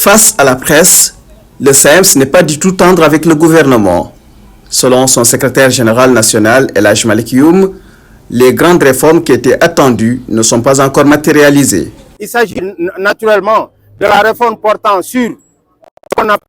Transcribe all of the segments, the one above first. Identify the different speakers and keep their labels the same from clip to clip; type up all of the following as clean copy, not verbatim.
Speaker 1: Face à la presse, le SAEMS n'est pas du tout tendre avec le gouvernement. Selon son secrétaire général national, El Hadj Malick Youm, les grandes réformes qui étaient attendues ne sont pas encore matérialisées.
Speaker 2: Il s'agit naturellement de la réforme portant sur ce qu'on appelle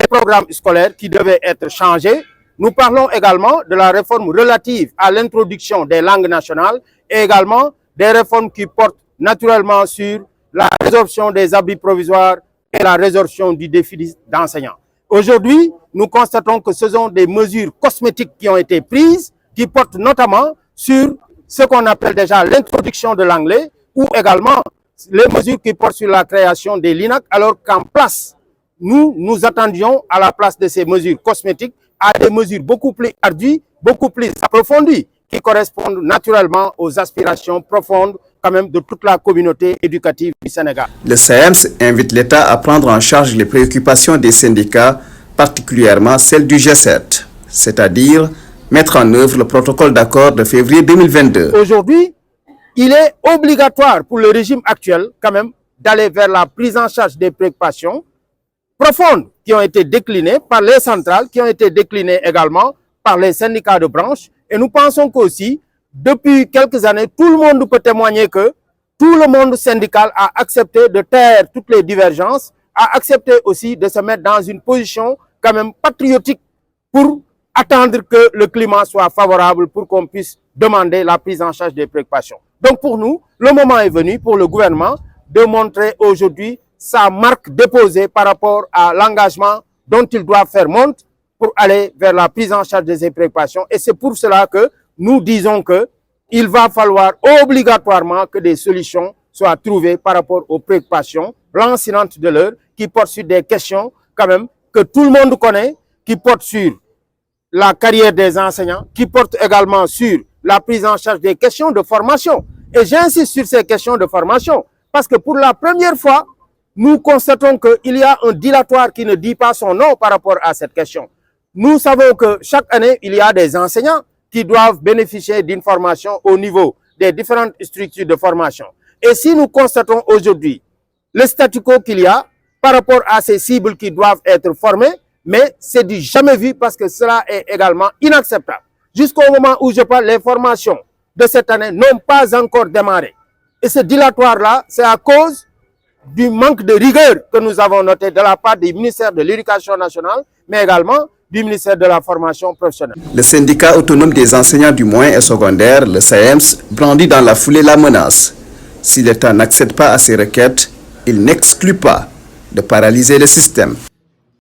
Speaker 2: les programmes scolaires qui devaient être changés. Nous parlons également de la réforme relative à l'introduction des langues nationales et également des réformes qui portent naturellement sur la résorption des abris provisoires et la résorption du déficit d'enseignants. Aujourd'hui, nous constatons que ce sont des mesures cosmétiques qui ont été prises, qui portent notamment sur ce qu'on appelle déjà l'introduction de l'anglais ou également les mesures qui portent sur la création des LINAC, alors qu'en place, nous attendions à la place de ces mesures cosmétiques à des mesures beaucoup plus ardues, beaucoup plus approfondies, qui correspondent naturellement aux aspirations profondes quand même de toute la communauté éducative du Sénégal.
Speaker 1: Le SAEMS invite l'État à prendre en charge les préoccupations des syndicats, particulièrement celles du G7, c'est-à-dire mettre en œuvre le protocole d'accord de février 2022.
Speaker 2: Aujourd'hui, il est obligatoire pour le régime actuel quand même d'aller vers la prise en charge des préoccupations profondes qui ont été déclinées par les centrales, qui ont été déclinées également par les syndicats de branche. Et nous pensons qu'aussi, depuis quelques années, tout le monde peut témoigner que tout le monde syndical a accepté de taire toutes les divergences, a accepté aussi de se mettre dans une position quand même patriotique pour attendre que le climat soit favorable pour qu'on puisse demander la prise en charge des préoccupations. Donc pour nous, le moment est venu pour le gouvernement de montrer aujourd'hui sa marque déposée par rapport à l'engagement dont il doit faire montre pour aller vers la prise en charge des préoccupations. Et c'est pour cela que nous disons qu'il va falloir obligatoirement que des solutions soient trouvées par rapport aux préoccupations lancinantes de l'heure, qui portent sur des questions quand même que tout le monde connaît, qui portent sur la carrière des enseignants, qui portent également sur la prise en charge des questions de formation. Et j'insiste sur ces questions de formation, parce que pour la première fois, nous constatons qu'il y a un dilatoire qui ne dit pas son nom par rapport à cette question. Nous savons que chaque année, il y a des enseignants qui doivent bénéficier d'une formation au niveau des différentes structures de formation. Et si nous constatons aujourd'hui le statu quo qu'il y a par rapport à ces cibles qui doivent être formées, mais c'est du jamais vu parce que cela est également inacceptable. Jusqu'au moment où je parle, les formations de cette année n'ont pas encore démarré. Et ce dilatoire-là, c'est à cause du manque de rigueur que nous avons noté de la part du ministère de l'Éducation nationale, mais également du ministère de la formation professionnelle.
Speaker 1: Le syndicat autonome des enseignants du moyen et secondaire, le SAEMS, brandit dans la foulée la menace. Si l'État n'accède pas à ces requêtes, il n'exclut pas de paralyser le système.